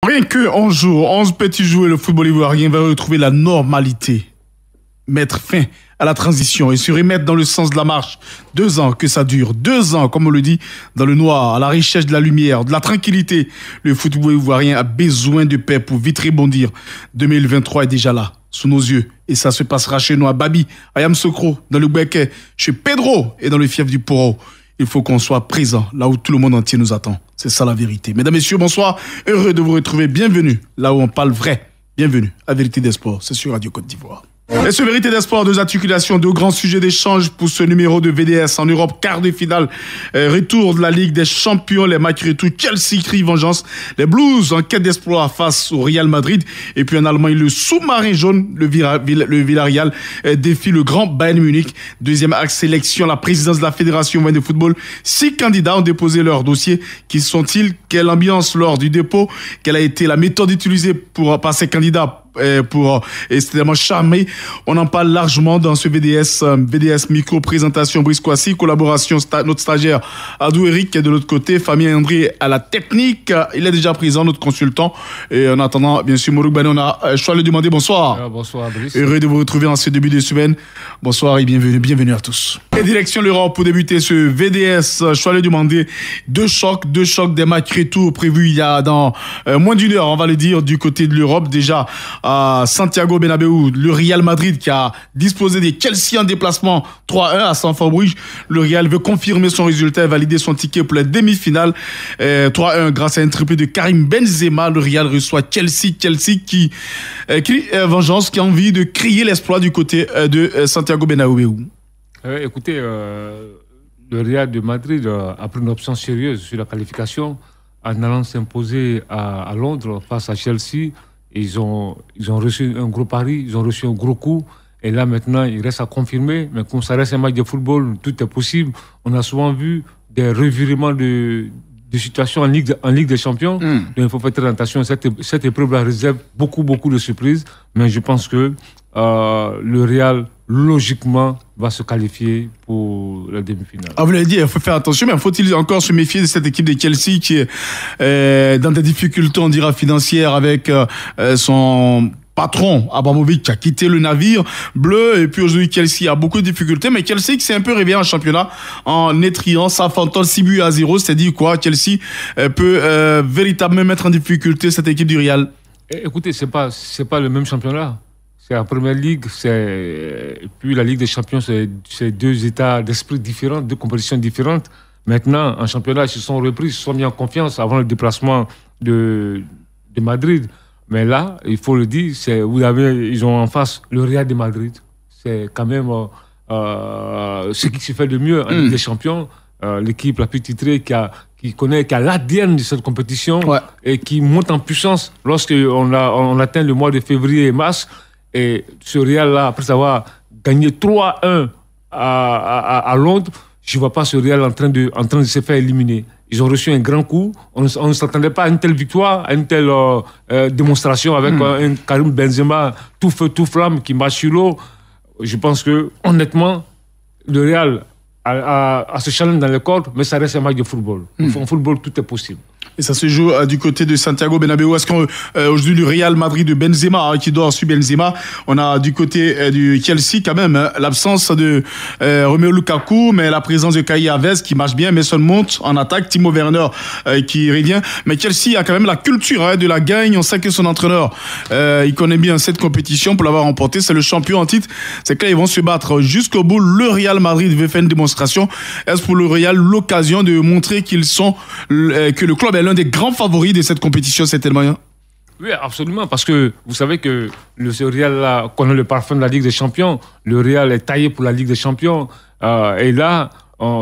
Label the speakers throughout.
Speaker 1: Rien que 11 jours, 11 petits jours et le football ivoirien va retrouver la normalité. Mettre fin à la transition et se remettre dans le sens de la marche. 2 ans que ça dure. 2 ans, comme on le dit, dans le noir, à la recherche de la lumière, de la tranquillité. Le football ivoirien a besoin de paix pour vite rebondir. 2023 est déjà là, sous nos yeux. Et ça se passera chez nous à Babi, à Yamoussoukro, dans le Bouaké, chez Pedro et dans le fief du Poro. Il faut qu'on soit présent là où tout le monde entier nous attend. C'est ça la vérité. Mesdames, Messieurs, bonsoir. Heureux de vous retrouver. Bienvenue là où on parle vrai. Bienvenue à Vérité des Sports. C'est sur Radio Côte d'Ivoire. Et sur Vérité des Sports, 2 articulations, 2 grands sujets d'échange pour ce numéro de VDS en Europe, quart de finale, retour de la Ligue des Champions, les matchs retour, Chelsea crie vengeance, les Blues en quête d'espoir face au Real Madrid, et puis en Allemagne, le sous-marin jaune, le Villarreal, défie le grand Bayern Munich. Deuxième axe sélection, la présidence de la Fédération de football. 6 candidats ont déposé leur dossier. Qui sont-ils? Quelle ambiance lors du dépôt? Quelle a été la méthode utilisée par ces candidats pour extrêmement charmer? On en parle largement dans ce VDS micro-présentation. Brice Kouassi, collaboration, notre stagiaire Adou Eric qui est de l'autre côté, Famille André à la technique. Il est déjà présent, notre consultant. Et en attendant, bien sûr, Morouk Bane, on a choix de demander bonsoir.
Speaker 2: Bonsoir, Brice.
Speaker 1: Heureux de vous retrouver en ce début de semaine. Bonsoir et bienvenue à tous. Et direction l'Europe pour débuter ce VDS. Choix de demander 2 chocs, des matchs retour prévus il y a dans moins d'une heure, on va le dire, du côté de l'Europe. Déjà, à Santiago Bernabéu, le Real Madrid qui a disposé des Chelsea en déplacement 3-1 à Stamford Bridge. Le Real veut confirmer son résultat et valider son ticket pour la demi-finale. 3-1 grâce à un triplé de Karim Benzema. Le Real reçoit Chelsea qui crie vengeance, qui a envie de crier l'exploit du côté de Santiago Bernabéu.
Speaker 2: Écoutez, le Real de Madrid a pris une option sérieuse sur la qualification en allant s'imposer à Londres face à Chelsea. Ils ont reçu un gros pari, ils ont reçu un gros coup. Et là, maintenant, il reste à confirmer. Mais comme ça reste un match de football, tout est possible. On a souvent vu des revirements de situation en Ligue des Champions. Donc, il faut faire très attention. Cette épreuve-là réserve beaucoup de surprises. Mais je pense que le Real, logiquement, va se qualifier pour la demi-finale.
Speaker 1: Vous l'avez dit, il faut faire attention, mais faut-il encore se méfier de cette équipe de Chelsea qui est dans des difficultés, on dira, financières avec son patron, Abramovich, qui a quitté le navire bleu, et puis aujourd'hui, Chelsea a beaucoup de difficultés, mais Chelsea qui s'est un peu réveillé en championnat en étriant Southampton 6-0, c'est-à-dire quoi? Chelsea peut véritablement mettre en difficulté cette équipe du Real.
Speaker 2: Écoutez, c'est pas le même championnat. C'est la première ligue, puis la Ligue des Champions, c'est 2 états d'esprit différents, 2 compétitions différentes. Maintenant, en championnat, ils se sont repris, ils se sont mis en confiance avant le déplacement de Madrid. Mais là, il faut le dire, ils ont en face le Real de Madrid. C'est quand même ce qui se fait de mieux en Ligue des Champions. L'équipe la plus titrée qui a l'ADN de cette compétition, ouais, et qui monte en puissance lorsqu'on atteint le mois de février et mars. Et ce Real-là, après avoir gagné 3-1 à Londres, je ne vois pas ce Real en train de se faire éliminer. Ils ont reçu un grand coup. On ne s'attendait pas à une telle victoire, à une telle démonstration avec un Karim Benzema tout feu, tout flamme qui marche sur l'eau. Je pense que, honnêtement, le Real a ce challenge dans le corps, mais ça reste un match de football. En football, tout est possible.
Speaker 1: Et ça se joue du côté de Santiago Bernabéu. Est-ce qu'aujourd'hui, le Real Madrid de Benzema, qui doit suivre Benzema, on a du côté du Chelsea quand même, l'absence de Romelu Lukaku, mais la présence de Kai Havertz qui marche bien, Mason Mount en attaque, Timo Werner qui revient. Mais Chelsea a quand même la culture de la gagne. On sait que son entraîneur, il connaît bien cette compétition pour l'avoir remportée. C'est le champion en titre. C'est que là, ils vont se battre jusqu'au bout. Le Real Madrid veut faire une démonstration. Est-ce pour le Real l'occasion de montrer que le club est l'un des grands favoris de cette compétition, certainement?
Speaker 2: Oui, absolument, parce que vous savez que ce Real-là connaît le parfum de la Ligue des Champions. Le Real est taillé pour la Ligue des Champions. Et là,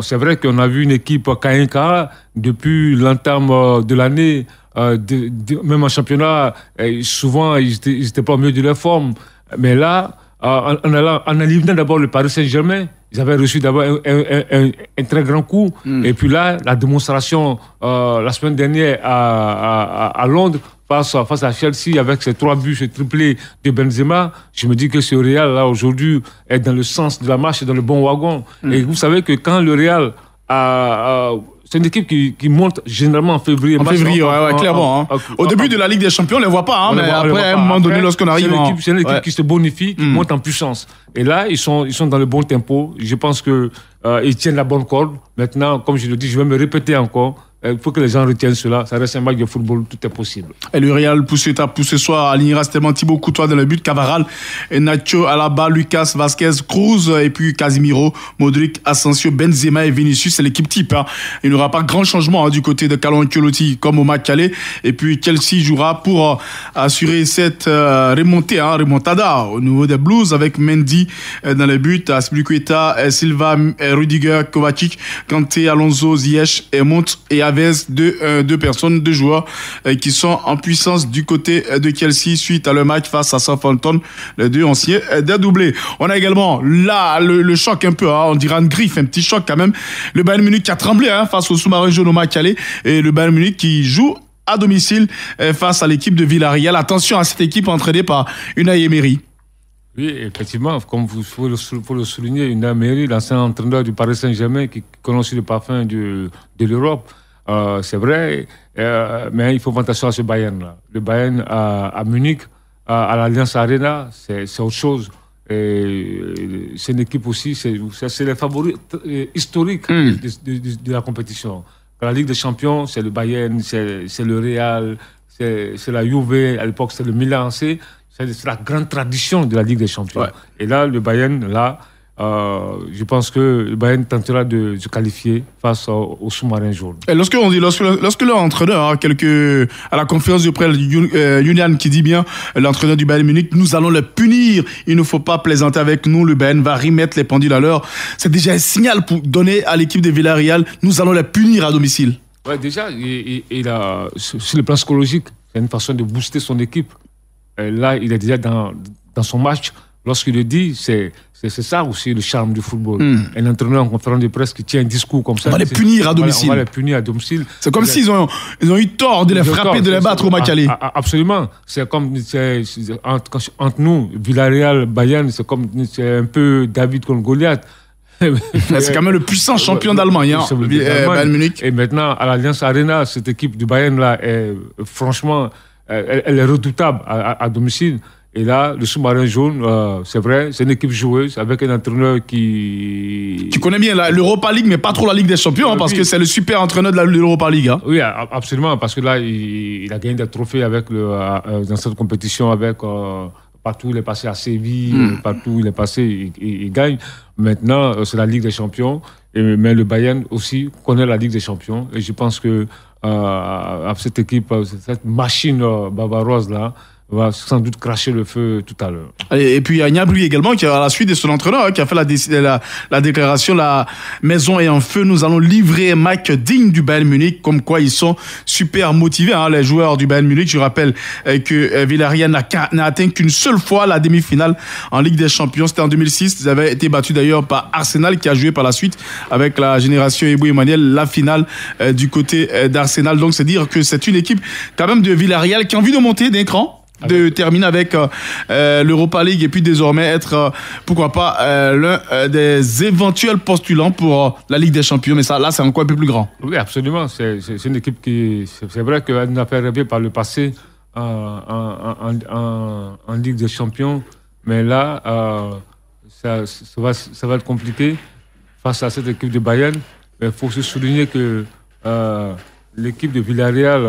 Speaker 2: c'est vrai qu'on a vu une équipe Kainka depuis l'entame de l'année, même en championnat, souvent ils étaient pas au mieux de leur forme. Mais là, en éliminant d'abord le Paris Saint-Germain, ils avaient reçu d'abord un très grand coup. Et puis là, la démonstration la semaine dernière à Londres face à Chelsea avec ses 3 buts, ce triplé de Benzema, je me dis que ce Real là aujourd'hui est dans le sens de la marche et dans le bon wagon. Et vous savez que quand le Real c'est une équipe qui monte généralement en février.
Speaker 1: En février, clairement. Au début de la Ligue des Champions, on ne les voit pas, mais après, à un moment donné, lorsqu'on arrive...
Speaker 2: C'est une équipe qui se bonifie, qui monte en puissance. Et là, ils sont dans le bon tempo. Je pense qu'ils tiennent la bonne corde. Maintenant, comme je le dis, je vais me répéter encore. Il faut que les gens retiennent cela. Ça reste un match de football, tout est possible.
Speaker 1: Et le Real pour ce soir alignera certainement Thibaut Courtois dans le but, Cavaral, Nacho, Alaba, Lucas, Vasquez, Cruz et puis Casemiro, Modric, Asensio, Benzema et Vinicius. C'est l'équipe type. Il n'y aura pas grand changement du côté de Carlo Ancelotti comme au match aller. Et puis Chelsea jouera pour assurer cette remontada au niveau des Blues avec Mendy dans le but, Aspilicueta, Silva, Rudiger, Kovacic, Kanté, Alonso, Ziyech et Mount et deux joueurs qui sont en puissance du côté de Chelsea suite à le match face à Southampton, les deux anciens des doublés. On a également là le choc un peu, on dirait une griffe, un petit choc quand même. Le Bayern Munich qui a tremblé face au sous-marin jaune au match aller et le Bayern Munich qui joue à domicile face à l'équipe de Villarreal. Attention à cette équipe entraînée par Unai Emery.
Speaker 2: Oui, effectivement, comme il faut le souligner, Unai Emery, l'ancien entraîneur du Paris Saint-Germain qui connaît aussi le parfum de l'Europe. C'est vrai, mais il faut faire attention à ce Bayern-là. Le Bayern à Munich, à l'Allianz Arena, c'est autre chose. Et c'est une équipe aussi, c'est les favoris historiques de la compétition. La Ligue des Champions, c'est le Bayern, c'est le Real, c'est la Juve, à l'époque c'était le Milan AC. C'est la grande tradition de la Ligue des Champions. Ouais. Et là, le Bayern, je pense que le Bayern tentera de se qualifier face au sous-marin jaune. Et lorsque
Speaker 1: leur entraîneur, à la conférence de presse, Julian qui dit bien, l'entraîneur du Bayern Munich, nous allons le punir, il ne faut pas plaisanter avec nous, le Bayern va remettre les pendules à l'heure. C'est déjà un signal pour donner à l'équipe de Villarreal, nous allons les punir à domicile.
Speaker 2: Ouais, déjà, sur le plan psychologique, c'est une façon de booster son équipe. Là, il est déjà dans son match. Lorsqu'il le dit, c'est ça aussi le charme du football. Un entraîneur en conférence de presse qui tient un discours comme ça.
Speaker 1: On va les punir à domicile.
Speaker 2: On va les punir à domicile.
Speaker 1: C'est comme s'ils ont eu tort de les frapper, de les battre au match aller.
Speaker 2: Absolument. C'est comme entre nous, Villarreal, Bayern, c'est un peu David contre Goliath.
Speaker 1: C'est quand même le puissant champion d'Allemagne, Bayern Munich.
Speaker 2: Et maintenant, à l'Allianz Arena, cette équipe du Bayern là franchement, elle est redoutable à domicile. Et là, le sous-marin jaune, c'est vrai, c'est une équipe joueuse avec un entraîneur qui...
Speaker 1: Tu connais bien l'Europa League, mais pas trop la Ligue des Champions, parce que c'est le super entraîneur de l'Europa League.
Speaker 2: Oui, absolument, parce que là, il a gagné des trophées dans cette compétition avec... partout où il est passé à Séville, partout où il est passé, il gagne. Maintenant, c'est la Ligue des Champions. Mais le Bayern aussi connaît la Ligue des Champions. Et je pense que cette équipe, cette machine bavaroise-là, va sans doute cracher le feu tout à l'heure.
Speaker 1: Et puis il y a Gnabry également qui, à la suite de son entraîneur, qui a fait la déclaration, la maison est en feu, nous allons livrer un match digne du Bayern Munich, comme quoi ils sont super motivés, les joueurs du Bayern Munich. Je rappelle que Villarreal n'a atteint qu'une seule fois la demi-finale en Ligue des Champions, c'était en 2006. Ils avaient été battus d'ailleurs par Arsenal, qui a joué par la suite avec la génération Ebou Emmanuel la finale du côté d'Arsenal. Donc c'est dire que c'est une équipe quand même de Villarreal qui a envie de monter d'un cran, de terminer avec l'Europa League et puis désormais être, pourquoi pas, l'un des éventuels postulants pour la Ligue des Champions. Mais ça, là, c'est encore un peu plus grand.
Speaker 2: Oui, absolument. C'est une équipe qui... C'est vrai qu'elle nous a fait rêver par le passé en Ligue des Champions. Mais là, ça va être compliqué face à cette équipe de Bayern. Mais il faut se souligner que l'équipe de Villarreal...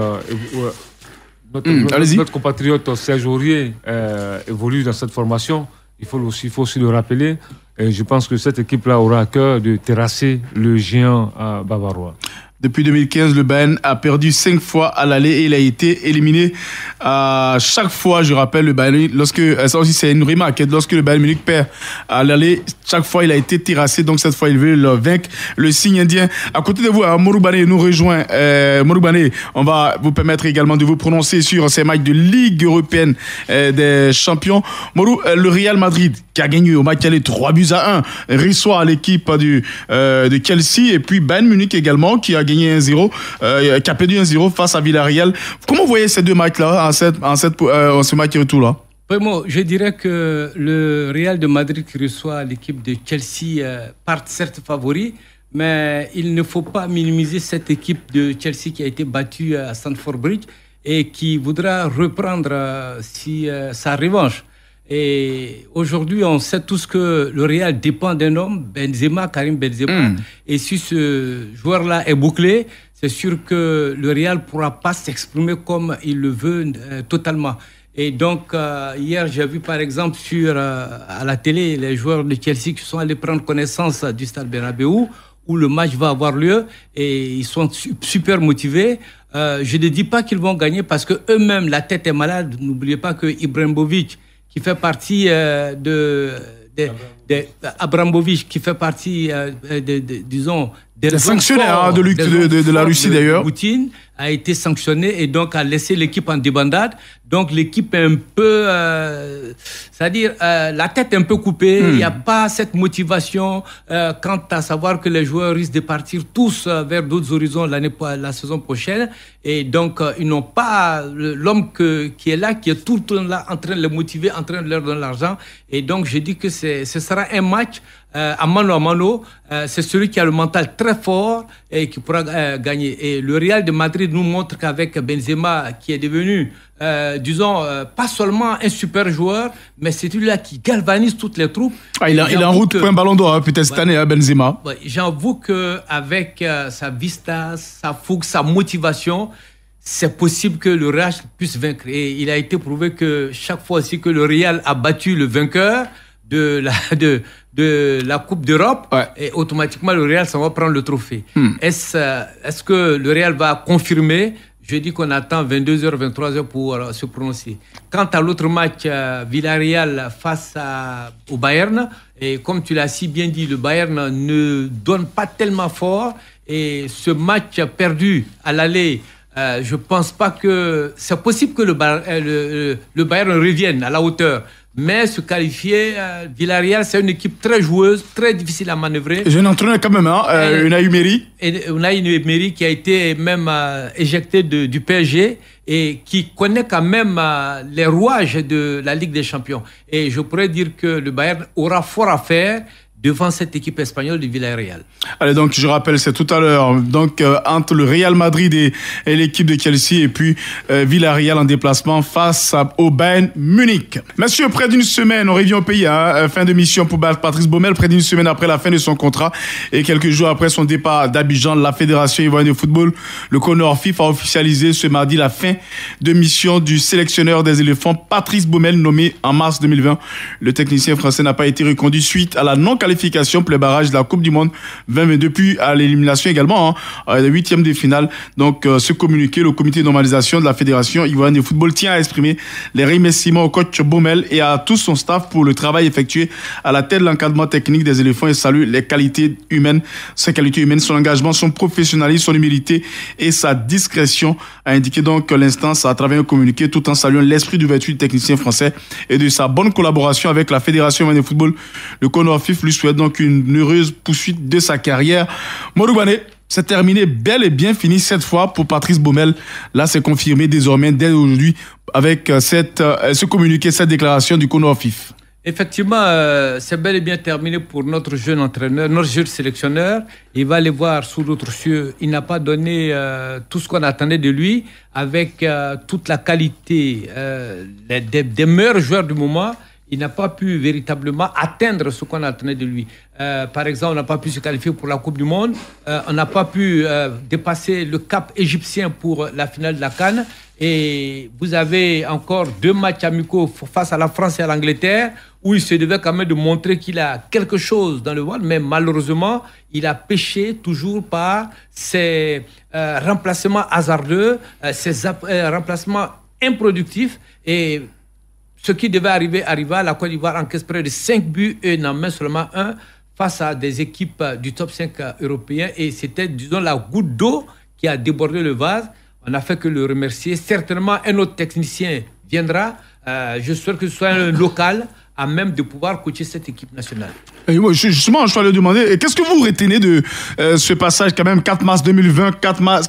Speaker 2: Notre compatriote Serge Aurier évolue dans cette formation. Il faut aussi le rappeler. Et je pense que cette équipe-là aura à cœur de terrasser le géant bavarois.
Speaker 1: Depuis 2015, le Bayern a perdu 5 fois à l'aller et il a été éliminé à chaque fois. Je rappelle, le Bayern, ça aussi c'est une remarque, lorsque le Bayern Munich perd à l'aller, chaque fois il a été terrassé. Donc cette fois il veut le vaincre. Le signe indien. À côté de vous, Morou Bané nous rejoint. Morou Bané, on va vous permettre également de vous prononcer sur ces matchs de Ligue européenne des champions. Morou, le Real Madrid qui a gagné au match aller 3-1 reçoit l'équipe de Chelsea, et puis Bayern Munich également qui a gagné 1-0, qui a perdu 1-0 face à Villarreal. Comment vous voyez ces deux matchs-là, ce match retour-là?
Speaker 3: Vraiment, je dirais que le Real de Madrid qui reçoit l'équipe de Chelsea part certes favori, mais il ne faut pas minimiser cette équipe de Chelsea qui a été battue à Stamford Bridge et qui voudra reprendre sa revanche. Et aujourd'hui, on sait tous que le Real dépend d'un homme, Benzema, Karim Benzema. Et si ce joueur-là est bouclé, c'est sûr que le Real ne pourra pas s'exprimer comme il le veut totalement. Et donc, hier, j'ai vu par exemple à la télé les joueurs de Chelsea qui sont allés prendre connaissance du stade Bernabéu, où le match va avoir lieu, et ils sont super motivés. Je ne dis pas qu'ils vont gagner parce que eux-mêmes, la tête est malade. N'oubliez pas que Ibrahimovic, qui fait partie Abramovich, qui fait partie, disons,
Speaker 1: des sanctionnaires de la Russie d'ailleurs.
Speaker 3: Poutine a été sanctionné et donc a laissé l'équipe en débandade. Donc l'équipe est un peu, c'est-à-dire la tête est un peu coupée. Il n'y a pas cette motivation quant à savoir que les joueurs risquent de partir tous vers d'autres horizons la saison prochaine. Et donc ils n'ont pas l'homme qui est là, qui est tout le temps là en train de les motiver, en train de leur donner l'argent. Et donc je dis que ce sera un match à mano. C'est celui qui a le mental très fort et qui pourra gagner. Et le Real de Madrid nous montre qu'avec Benzema, qui est devenu, disons, pas seulement un super joueur, mais c'est celui-là qui galvanise toutes les troupes.
Speaker 1: Il est en route pour un ballon d'or, peut-être cette année, Benzema.
Speaker 3: J'avoue qu'avec sa vista, sa fougue, sa motivation, c'est possible que le Real puisse vaincre. Et il a été prouvé que chaque fois aussi que le Real a battu le vainqueur de la Coupe d'Europe, et automatiquement le Real s'en va prendre le trophée. Est-ce que le Real va confirmer? Je dis qu'on attend 22h, 23h pour se prononcer. Quant à l'autre match, Villarreal face au Bayern, et comme tu l'as si bien dit, le Bayern ne donne pas tellement fort, et ce match perdu à l'aller, je pense pas que c'est possible que le Bayern revienne à la hauteur. Mais se qualifier, Villarreal, c'est une équipe très joueuse, très difficile à manœuvrer.
Speaker 1: J'ai un entraîneur quand même, Unai Emery.
Speaker 3: Unai Emery qui a été même éjecté du PSG et qui connaît quand même les rouages de la Ligue des Champions. Et je pourrais dire que le Bayern aura fort à faire devant cette équipe espagnole du Villarreal.
Speaker 1: Allez, donc je rappelle, c'est tout à l'heure donc entre le Real Madrid et l'équipe de Chelsea, et puis Villarreal en déplacement face au Bayern Munich. Monsieur, près d'une semaine, on revient au pays, fin de mission pour Patrice Baumel, près d'une semaine après la fin de son contrat et quelques jours après son départ d'Abidjan, la Fédération ivoirienne de football, le CONORFIF, a officialisé ce mardi la fin de mission du sélectionneur des éléphants Patrice Baumel, nommé en mars 2020. Le technicien français n'a pas été reconduit suite à la non-qualification pour les barrages de la Coupe du Monde 2022, puis à l'élimination également, les huitièmes de finale. Donc, ce communiqué, le comité de normalisation de la Fédération ivoirienne de football tient à exprimer les remerciements au coach Baumel et à tout son staff pour le travail effectué à la tête de l'encadrement technique des éléphants, et salue les qualités humaines, ses qualités humaines, son engagement, son professionnalisme, son humilité et sa discrétion, a indiqué donc l'instance à travers un communiqué, tout en saluant l'esprit d'ouverture du technicien français et de sa bonne collaboration avec la Fédération ivoirienne de football. Le CONORFIF lui souhaite donc une heureuse poursuite de sa carrière. Modou Bané, c'est terminé, bel et bien fini cette fois pour Patrice Baumel. Là, c'est confirmé désormais dès aujourd'hui avec ce communiqué, cette déclaration du CONORFIF.
Speaker 3: Effectivement, c'est bel et bien terminé pour notre jeune entraîneur, notre jeune sélectionneur. Il va aller voir sous d'autres cieux. Il n'a pas donné tout ce qu'on attendait de lui, avec toute la qualité des meilleurs joueurs du moment. Il n'a pas pu véritablement atteindre ce qu'on attendait de lui. Par exemple, on n'a pas pu se qualifier pour la Coupe du Monde. On n'a pas pu dépasser le cap égyptien pour la finale de la CAN. Et vous avez encore 2 matchs amicaux face à la France et à l'Angleterre, où il se devait quand même de montrer qu'il a quelque chose dans le ventre, mais malheureusement, il a péché toujours par ses remplacements hasardeux, ses remplacements improductifs. Et ce qui devait arriver arriva. La Côte d'Ivoire encaisse près de 5 buts et n'en met seulement 1 face à des équipes du top 5 européen. Et c'était, disons, la goutte d'eau qui a débordé le vase. On n'a fait que le remercier. Certainement, un autre technicien viendra. Je souhaite que ce soit un local à même de pouvoir coacher cette équipe nationale.
Speaker 1: Et moi, justement, je dois le demander, qu'est-ce que vous retenez de ce passage quand même 4 mars 2020,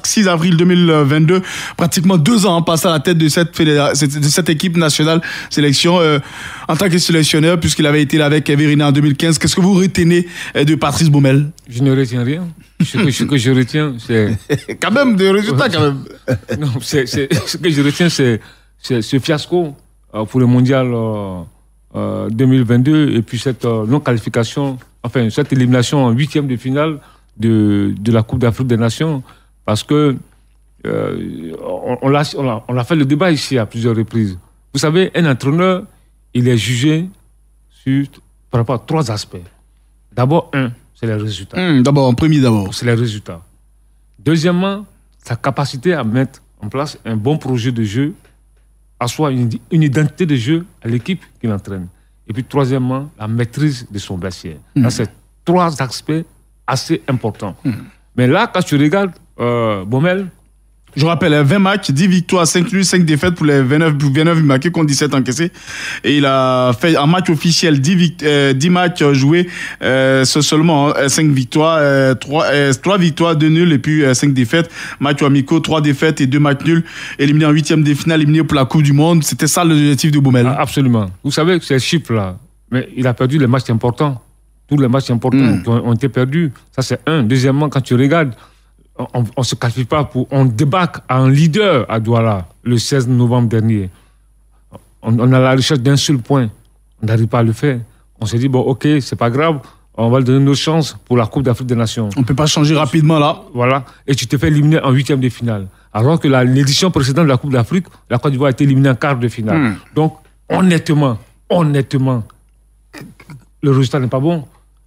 Speaker 1: 6 avril 2022, pratiquement 2 ans passé à la tête de cette équipe nationale sélection en tant que sélectionneur, puisqu'il avait été là avec Verina en 2015. Qu'est-ce que vous retenez de Patrice Baumel?
Speaker 2: Je ne retiens rien. Ce que je retiens, c'est...
Speaker 1: quand même, des résultats quand même.
Speaker 2: Non, ce que je retiens, c'est ce fiasco pour le mondial 2022 et puis cette non-qualification, enfin cette élimination en 8e de finale de la Coupe d'Afrique des Nations, parce que on a fait le débat ici à plusieurs reprises. Vous savez, un entraîneur, il est jugé par rapport à 3 aspects. D'abord, c'est les résultats.
Speaker 1: D'abord, en premier d'abord.
Speaker 2: C'est les résultats. Deuxièmement, sa capacité à mettre en place un bon projet de jeu, asseoir une identité de jeu à l'équipe qu'il entraîne. Et puis, troisièmement, la maîtrise de son vestiaire. Ça, c'est 3 aspects assez importants. Mais là, quand tu regardes Baumel...
Speaker 1: Je rappelle, 20 matchs, 10 victoires, 5 nuls, 5 défaites pour les 29 marqués contre 17 encaissés. Et il a fait un match officiel, 10 matchs joués, seulement 5 victoires, 3 victoires, 2 nuls et puis 5 défaites. Match amicaux, 3 défaites et 2 matchs nuls. Éliminé en 8e de finale, éliminé pour la Coupe du Monde. C'était ça l'objectif de Baumel.
Speaker 2: Absolument. Vous savez que ces chiffres-là, mais il a perdu les matchs importants. Tous les matchs importants qui ont été perdus. Ça, c'est un. Deuxièmement, quand tu regardes, on ne se qualifie pas on débarque à un leader à Douala le 16 novembre dernier. On a la recherche d'un seul point. On n'arrive pas à le faire. On s'est dit, bon, ok, c'est pas grave, on va lui donner nos chances pour la Coupe d'Afrique des Nations.
Speaker 1: On ne peut pas changer rapidement là.
Speaker 2: Voilà. Et tu te fais éliminer en 8e de finale. Alors que l'édition précédente de la Coupe d'Afrique, la Côte d'Ivoire a été éliminée en quart de finale. Donc, honnêtement, le résultat n'est pas bon.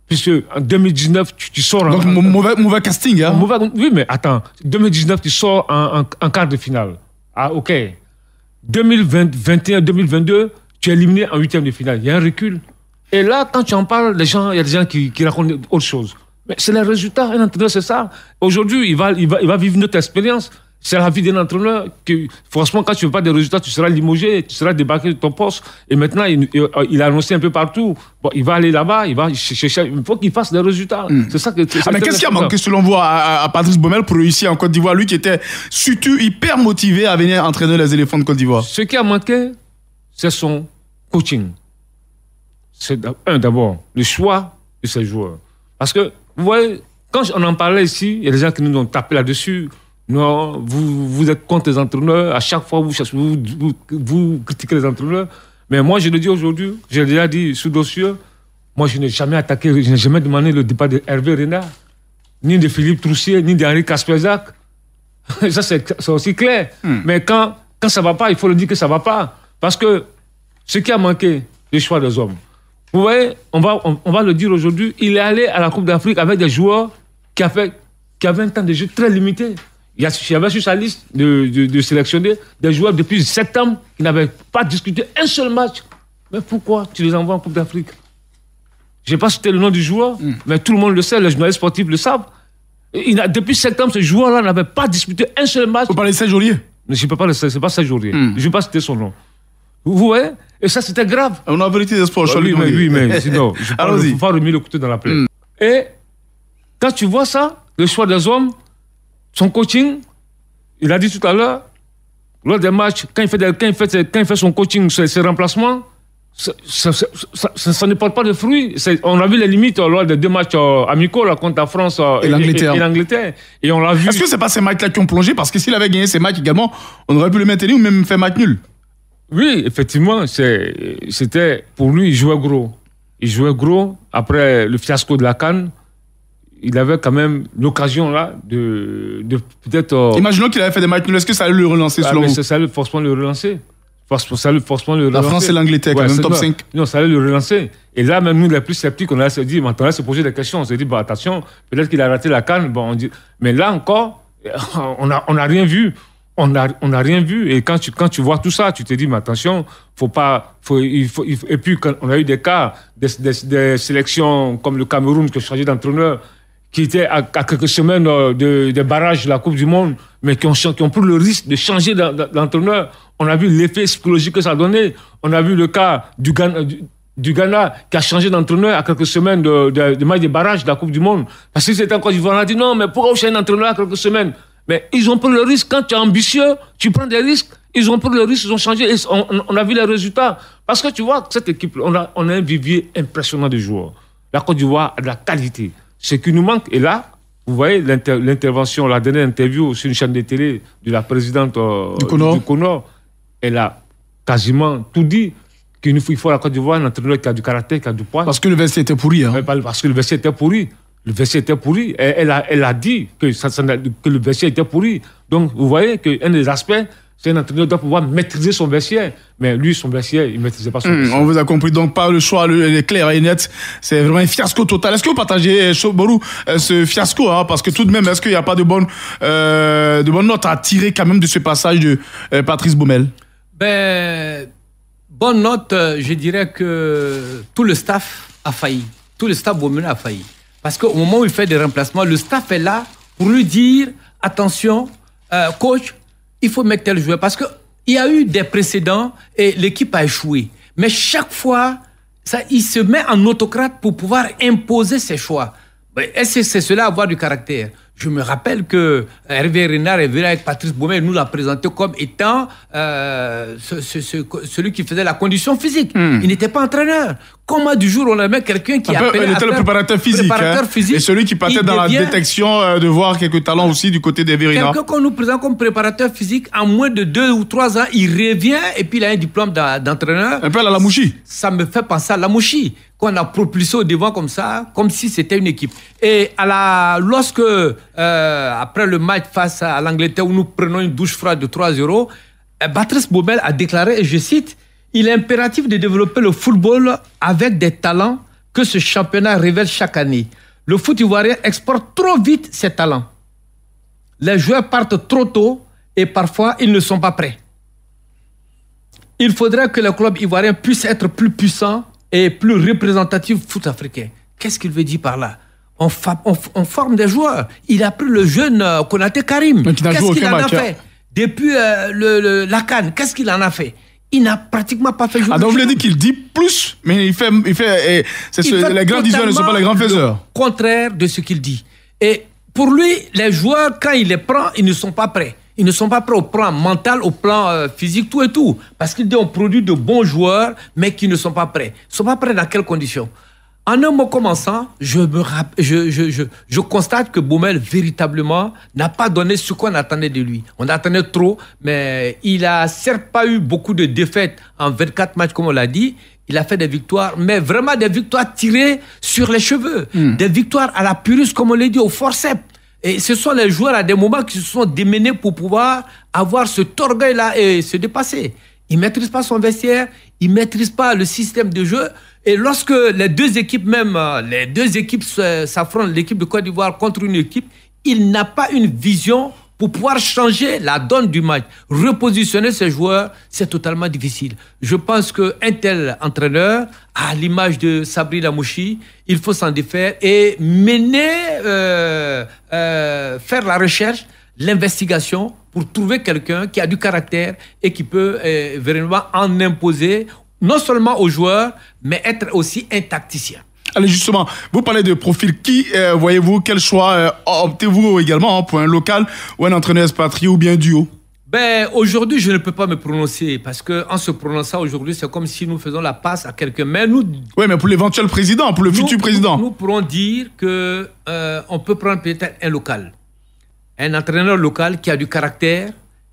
Speaker 2: Puisque en 2019, tu sors...
Speaker 1: Donc, mauvais casting, hein?
Speaker 2: Oui, mais attends. 2019, tu sors en quart de finale. Ah, ok. 2021, 2022, tu es éliminé en 8e de finale. Il y a un recul. Et là, quand tu en parles, il y a des gens qui racontent autre chose. Mais c'est les résultats. Un entraîneur, c'est ça. Aujourd'hui, il va vivre notre expérience. C'est la vie d'un entraîneur que, franchement, quand tu ne veux pas des résultats, tu seras limogé, tu seras débarqué de ton poste. Et maintenant, il a annoncé un peu partout. Bon, il va aller là-bas, il va chercher. Il faut qu'il fasse des résultats. C'est ça que.
Speaker 1: Mais qu'est-ce qui a manqué, selon vous, à Patrice Baumel pour réussir en Côte d'Ivoire, lui qui était surtout hyper motivé à venir entraîner les éléphants de Côte d'Ivoire?
Speaker 2: Ce qui a manqué, c'est son coaching. C'est d'abord le choix de ses joueurs. Parce que, vous voyez, quand on en parlait ici, il y a des gens qui nous ont tapé là-dessus. Non, vous êtes contre les entraîneurs. À chaque fois, vous critiquez les entraîneurs. Mais moi, je le dis aujourd'hui, j'ai déjà dit sous dossier, moi, je n'ai jamais attaqué, je n'ai jamais demandé le départ de Hervé Renard, ni de Philippe Troussier, ni d'Henri Kasperzak. Ça, c'est aussi clair. Mais quand ça ne va pas, il faut le dire que ça ne va pas. Parce que ce qui a manqué, le choix des hommes. Vous voyez, on va le dire aujourd'hui, il est allé à la Coupe d'Afrique avec des joueurs qui avaient un temps de jeu très limité. Il y avait sur sa liste de sélectionner des joueurs depuis septembre qui n'avaient pas discuté un seul match. Mais pourquoi tu les envoies en Coupe d'Afrique? Je n'ai pas cité le nom du joueur, mais tout le monde le sait, les journalistes sportifs le savent. Depuis septembre, ce joueur-là n'avait pas disputé un seul match.
Speaker 1: Vous parlez de Serge Aurier?
Speaker 2: Je ne peux pas le citer, ce n'est pas Serge Aurier. Je ne vais pas citer son nom. Vous voyez? Et ça, c'était grave.
Speaker 1: On a vérité d'espoir.
Speaker 2: Oui, mais sinon, il ne faut pas remettre le couteau dans la plaie. Et quand tu vois ça, le choix des hommes, son coaching, il a dit tout à l'heure, lors des matchs, quand il fait son coaching, ses remplacements, ça ne porte pas de fruits. On a vu les limites lors des 2 matchs amicaux là, contre la France et l'Angleterre. Et on l'a vu.
Speaker 1: Est-ce que ce n'est pas ces matchs-là qui ont plongé? Parce que s'il avait gagné ces matchs également, on aurait pu le maintenir ou même faire match nul.
Speaker 2: Oui, effectivement, c'était pour lui, il jouait gros. Il jouait gros après le fiasco de la CAN. Il avait quand même l'occasion là de peut-être...
Speaker 1: Imaginons qu'il avait fait des matchs nuls. Est-ce que ça allait le relancer selon vous?
Speaker 2: Ça allait forcément le relancer.
Speaker 1: La France et l'Angleterre, quand même, top 5.
Speaker 2: Non, ça allait le relancer. Et là, même nous, les plus sceptiques, on a se dit, maintenant, on a se poser des questions. On s'est dit, bah, attention, peut-être qu'il a raté la CAN. Bon, mais là encore, on n'a rien vu. On n'a rien vu. Et quand tu vois tout ça, tu te dis, mais attention, et puis, quand on a eu des cas, des sélections comme le Cameroun qui a changé d'entraîneur, qui étaient à quelques semaines des barrages de la Coupe du Monde, mais qui ont pris le risque de changer d'entraîneur. On a vu l'effet psychologique que ça a donné. On a vu le cas du Ghana, du Ghana qui a changé d'entraîneur à quelques semaines de match de barrage de la Coupe du Monde. Parce que c'était en Côte d'Ivoire. On a dit non, mais pourquoi vous changez d'entraîneur à quelques semaines? Mais ils ont pris le risque. Quand tu es ambitieux, tu prends des risques. Ils ont pris le risque, ils ont changé. Et on a vu les résultats. Parce que tu vois, cette équipe, on a un vivier impressionnant de joueurs. La Côte d'Ivoire a de la qualité. Ce qui nous manque, et là, vous voyez l'intervention, la dernière interview sur une chaîne de télé de la présidente du Conor, elle a quasiment tout dit. Qu'il faut à la Côte d'Ivoire un entraîneur qui a du caractère, qui a du poids.
Speaker 1: Parce que le vestiaire était pourri. Hein.
Speaker 2: Parce que le vestiaire était pourri. Le vestiaire était pourri. Elle a dit que le vestiaire était pourri. Donc, vous voyez qu'un des aspects, c'est un entraîneur qui doit pouvoir maîtriser son vestiaire. Mais lui, son vestiaire, il ne maîtrisait pas son vestiaire.
Speaker 1: On vous a compris. Donc, pas le choix, le clair et net. C'est vraiment un fiasco total. Est-ce que vous partagez, Borou, ce fiasco, hein? Parce que tout de même, est-ce qu'il n'y a pas de bonnes notes à tirer quand même de ce passage de Patrice Baumel?
Speaker 3: Bonne note, je dirais que tout le staff a failli. Tout le staff Baumel a failli. Parce qu'au moment où il fait des remplacements, le staff est là pour lui dire attention, coach, il faut mettre tel joueur. Parce qu'il y a eu des précédents et l'équipe a échoué. Mais chaque fois, il se met en autocrate pour pouvoir imposer ses choix. Est-ce que c'est cela, avoir du caractère? Je me rappelle que Hervé Renard est venu avec Patrice Baumel, nous l'a présenté comme étant celui qui faisait la condition physique. Il n'était pas entraîneur. Comment du jour on a mis quelqu'un qui appelait
Speaker 1: il était le préparateur physique. Et celui qui partait dans la détection de voir quelques talents aussi du côté d'Hervé Renard.
Speaker 3: Quelqu'un qu'on nous présente comme préparateur physique, en moins de 2 ou 3 ans, il revient et puis il a un diplôme d'entraîneur.
Speaker 1: Un peu à la Lamouchi.
Speaker 3: Ça me fait penser à la Lamouchi, qu'on a propulsé au devant comme ça, comme si c'était une équipe. Et lorsque, après le match face à l'Angleterre, où nous prenons une douche froide de 3-0, Patrice Baumel a déclaré, et je cite, « Il est impératif de développer le football avec des talents que ce championnat révèle chaque année. Le foot ivoirien exporte trop vite ses talents. Les joueurs partent trop tôt et parfois ils ne sont pas prêts. Il faudrait que le club ivoirien puisse être plus puissant et plus représentatif du foot africain. » Qu'est-ce qu'il veut dire par là? On forme des joueurs. Il a pris le jeune Konaté Karim. Qu'est-ce qu'il en a fait? Depuis la CAN, qu'est-ce qu'il en a fait? Il n'a pratiquement pas fait jouer.
Speaker 1: Donc, vous voulez dire qu'il dit plus, mais les grands diseurs ne sont pas les grands faiseurs.
Speaker 3: Le contraire de ce qu'il dit. Et pour lui, les joueurs, quand il les prend, ils ne sont pas prêts. Ils ne sont pas prêts au plan mental, au plan physique, tout et tout. Parce qu'il dit on produit de bons joueurs, mais qui ne sont pas prêts. Ils ne sont pas prêts dans quelles conditions? En un mot commençant, je constate que Baumel, véritablement, n'a pas donné ce qu'on attendait de lui. On attendait trop, mais il a certes pas eu beaucoup de défaites en 24 matchs, comme on l'a dit. Il a fait des victoires, mais vraiment des victoires tirées sur les cheveux. Des victoires à la Purus, comme on l'a dit, au forceps. Et ce sont les joueurs à des moments qui se sont démenés pour pouvoir avoir cet orgueil-là et se dépasser. Il ne maîtrise pas son vestiaire, il ne maîtrise pas le système de jeu. Et lorsque les deux équipes s'affrontent, l'équipe de Côte d'Ivoire contre une équipe, il n'a pas une vision pour pouvoir changer la donne du match. Repositionner ses joueurs, c'est totalement difficile. Je pense qu'un tel entraîneur, à l'image de Sabri Lamouchi, il faut s'en défaire et faire la recherche, l'investigation pour trouver quelqu'un qui a du caractère et qui peut vraiment en imposer, non seulement aux joueurs, mais être aussi un tacticien.
Speaker 1: Allez, justement, vous parlez de profil. Qui voyez-vous, quel choix optez-vous également pour un local ou un entraîneur expatrié ou bien duo?
Speaker 3: Aujourd'hui, je ne peux pas me prononcer parce qu'en se prononçant aujourd'hui, c'est comme si nous faisons la passe à quelqu'un. Mais nous...
Speaker 1: Oui, mais pour l'éventuel président, pour le futur président.
Speaker 3: Nous pourrons dire qu'on peut prendre peut-être un local. Un entraîneur local qui a du caractère,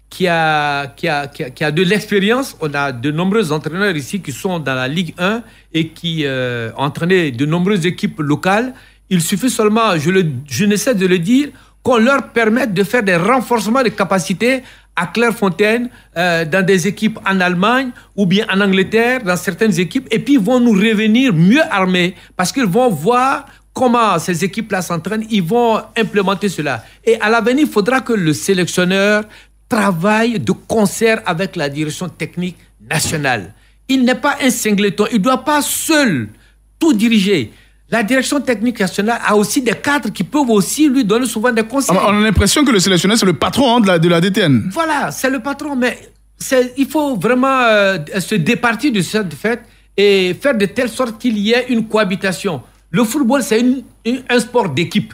Speaker 3: qui a de l'expérience. On a de nombreux entraîneurs ici qui sont dans la Ligue 1 et qui ont entraîné de nombreuses équipes locales. Il suffit seulement, je n'essaie de le dire, qu'on leur permette de faire des renforcements de capacités à Clairefontaine, dans des équipes en Allemagne ou bien en Angleterre, dans certaines équipes, et puis ils vont nous revenir mieux armés parce qu'ils vont voir comment ces équipes-là s'entraînent, ils vont implémenter cela. Et à l'avenir, il faudra que le sélectionneur travaille de concert avec la direction technique nationale. Il n'est pas un singleton, il ne doit pas seul tout diriger. La direction technique nationale a aussi des cadres qui peuvent aussi lui donner souvent des conseils.
Speaker 1: On a l'impression que le sélectionneur, c'est le patron de la DTN.
Speaker 3: Voilà, c'est le patron, mais il faut vraiment se départir de ce fait et faire de telle sorte qu'il y ait une cohabitation. Le football, c'est un sport d'équipe.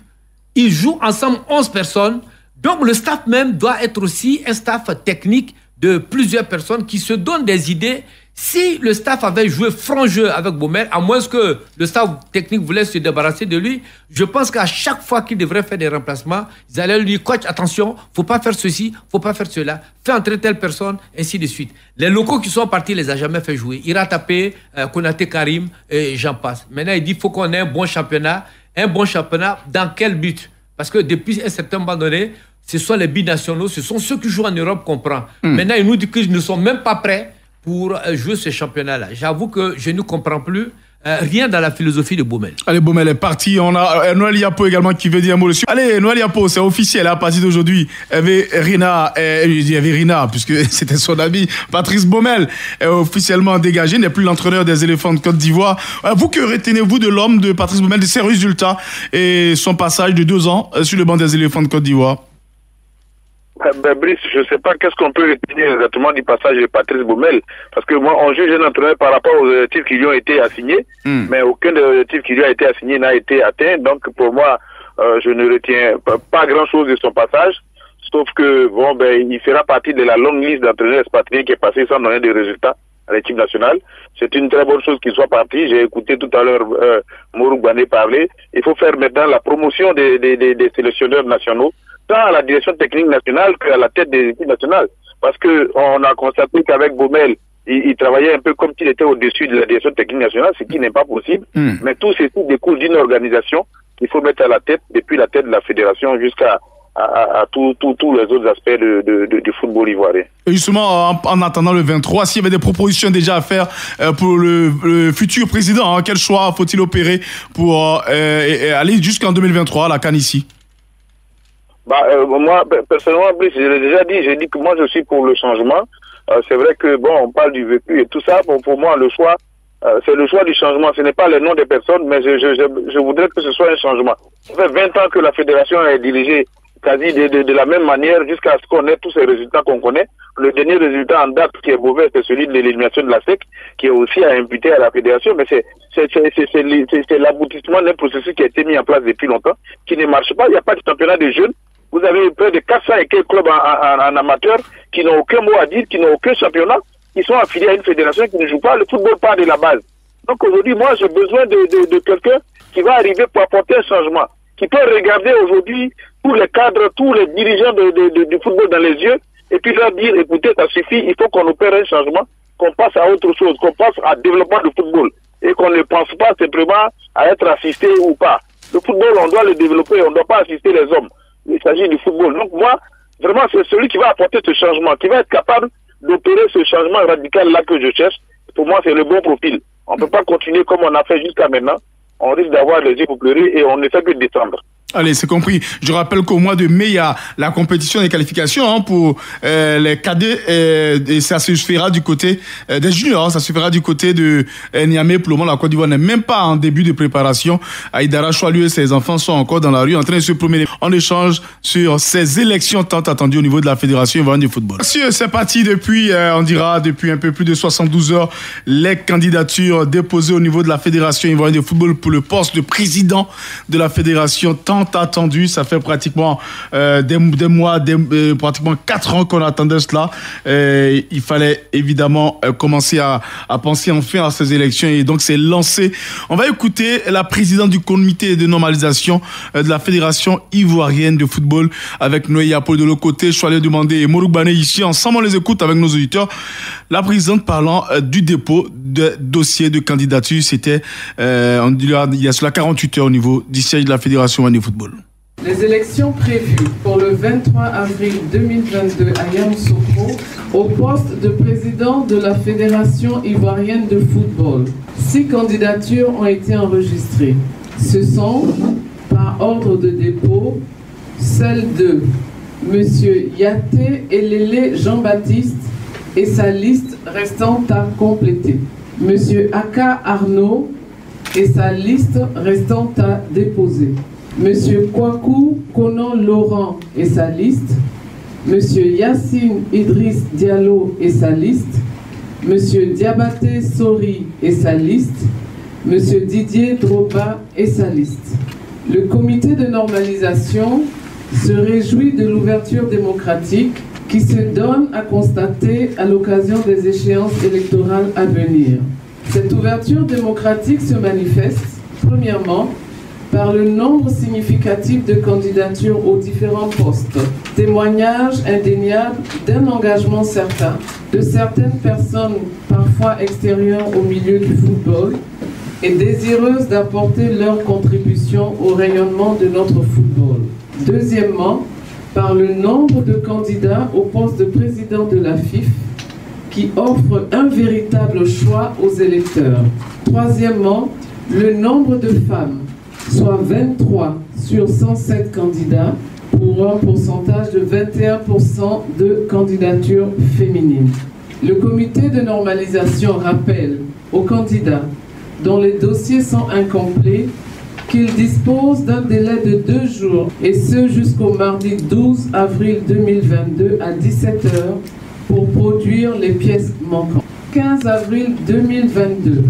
Speaker 3: Ils jouent ensemble 11 personnes. Donc, le staff même doit être aussi un staff technique de plusieurs personnes qui se donnent des idées. Si le staff avait joué franc jeu avec Baumel, à moins que le staff technique voulait se débarrasser de lui, je pense qu'à chaque fois qu'il devrait faire des remplacements, ils allaient lui dire, coach, attention, faut pas faire ceci, faut pas faire cela, fais entrer telle personne, ainsi de suite. Les locaux qui sont partis, les a jamais fait jouer. Ira taper, Konaté Karim, et j'en passe. Maintenant, il dit, faut qu'on ait un bon championnat. Un bon championnat, dans quel but? Parce que depuis un certain moment donné, ce sont les binationaux, ce sont ceux qui jouent en Europe qu'on prend. Maintenant, il nous dit qu'ils ne sont même pas prêts pour jouer ce championnat-là. J'avoue que je ne comprends plus rien dans la philosophie de Baumel.
Speaker 1: Allez, Baumel est parti. On a Noël Yapo également qui veut dire un mot dessus. Allez, Noël Yapo, c'est officiel. À partir d'aujourd'hui, Rina, puisque c'était son ami, Patrice Baumel est officiellement dégagé, n'est plus l'entraîneur des éléphants de Côte d'Ivoire. Vous, que retenez-vous de l'homme de Patrice Baumel, de ses résultats et son passage de 2 ans sur le banc des éléphants de Côte d'Ivoire?
Speaker 4: Brice, je ne sais pas qu'est-ce qu'on peut retenir exactement du passage de Patrice Baumel, parce que moi, on juge un entraîneur par rapport aux objectifs qui lui ont été assignés, mais aucun des objectifs qui lui a été assigné n'a été atteint. Donc, pour moi, je ne retiens pas grand-chose de son passage, sauf que, il fera partie de la longue liste d'entraîneurs expatriés qui est passée sans donner de résultats à l'équipe nationale. C'est une très bonne chose qu'il soit parti. J'ai écouté tout à l'heure Morou Bané parler. Il faut faire maintenant la promotion des sélectionneurs nationaux, tant à la direction technique nationale qu'à la tête des équipes nationales. Parce que on a constaté qu'avec Baumel, il travaillait un peu comme s'il était au-dessus de la direction technique nationale, ce qui n'est pas possible. Mais tout ceci découle d'une organisation qu'il faut mettre à la tête, depuis la tête de la fédération jusqu'à tous les autres aspects du football ivoirien.
Speaker 1: Et justement, en attendant le 23, s'il y avait des propositions déjà à faire pour le futur président, quel choix faut-il opérer pour aller jusqu'en 2023 à la CAN ici?
Speaker 4: Moi, personnellement, je l'ai déjà dit, j'ai dit que moi je suis pour le changement. C'est vrai que on parle du vécu et tout ça. Pour moi, le choix, c'est le choix du changement. Ce n'est pas le nom des personnes, mais je voudrais que ce soit un changement. Ça fait 20 ans que la fédération est dirigée quasi de la même manière jusqu'à ce qu'on ait tous ces résultats qu'on connaît. Le dernier résultat en date qui est mauvais, c'est celui de l'élimination de la SEC, qui est aussi à imputer à la fédération, mais c'est l'aboutissement d'un processus qui a été mis en place depuis longtemps, qui ne marche pas. Il n'y a pas de championnat de jeunes. Vous avez près de 400 et quelques clubs en amateur qui n'ont aucun mot à dire, qui n'ont aucun championnat, qui sont affiliés à une fédération qui ne joue pas. Le football part de la base. Donc aujourd'hui, moi, j'ai besoin de quelqu'un qui va arriver pour apporter un changement, qui peut regarder aujourd'hui tous les cadres, tous les dirigeants du football dans les yeux, et puis leur dire, écoutez, ça suffit, il faut qu'on opère un changement, qu'on passe à autre chose, qu'on passe à développement du football, et qu'on ne pense pas simplement à être assisté ou pas. Le football, on doit le développer, on ne doit pas assister les hommes. Il s'agit du football. Donc moi, vraiment, c'est celui qui va apporter ce changement, qui va être capable d'opérer ce changement radical-là que je cherche. Pour moi, c'est le bon profil. On ne peut pas continuer comme on a fait jusqu'à maintenant. On risque d'avoir les yeux pleurer et on ne fait que descendre.
Speaker 1: Allez, c'est compris. Je rappelle qu'au mois de mai, il y a la compétition des qualifications pour les cadets et ça se fera du côté des juniors. Ça se fera du côté de Niamey. Pour le moment, la Côte d'Ivoire n'est même pas en début de préparation. Aïdara Choualieu et ses enfants sont encore dans la rue en train de se promener. On échange sur ces élections tant attendues au niveau de la Fédération ivoirienne de football. Monsieur, c'est parti depuis, on dira, depuis un peu plus de 72 heures, les candidatures déposées au niveau de la Fédération ivoirienne de football pour le poste de président de la Fédération tant attendu. Ça fait pratiquement des mois, pratiquement 4 ans qu'on attendait cela. Il fallait évidemment commencer à penser enfin à ces élections et donc c'est lancé. On va écouter la présidente du comité de normalisation de la Fédération ivoirienne de football avec Noé Yapo de l'autre côté, Choualieu Demandé et Morou Bané ici. Ensemble, on les écoute avec nos auditeurs. La présidente parlant du dépôt de dossier de candidature, c'était il y a cela 48 heures au niveau du siège de la Fédération ivoirienne de football.
Speaker 5: Les élections prévues pour le 23 avril 2022 à Yamoussoukro au poste de président de la Fédération ivoirienne de football. 6 candidatures ont été enregistrées. Ce sont, par ordre de dépôt, celles de M. Yaté Elele Jean-Baptiste et sa liste restant à compléter. M. Aka Arnaud et sa liste restant à déposer. Monsieur Kwaku Konan Laurent et sa liste, Monsieur Yassine Idriss Diallo et sa liste, M. Diabaté Sori et sa liste, M. Didier Drogba et sa liste. Le comité de normalisation se réjouit de l'ouverture démocratique qui se donne à constater à l'occasion des échéances électorales à venir. Cette ouverture démocratique se manifeste, premièrement, par le nombre significatif de candidatures aux différents postes, témoignage indéniable d'un engagement certain de certaines personnes parfois extérieures au milieu du football et désireuses d'apporter leur contribution au rayonnement de notre football. Deuxièmement, par le nombre de candidats au poste de président de la FIF qui offre un véritable choix aux électeurs. Troisièmement, le nombre de femmes, soit 23 sur 107 candidats, pour un pourcentage de 21% de candidatures féminines. Le comité de normalisation rappelle aux candidats dont les dossiers sont incomplets qu'ils disposent d'un délai de 2 jours, et ce jusqu'au mardi 12 avril 2022 à 17h pour produire les pièces manquantes. 15 avril 2022,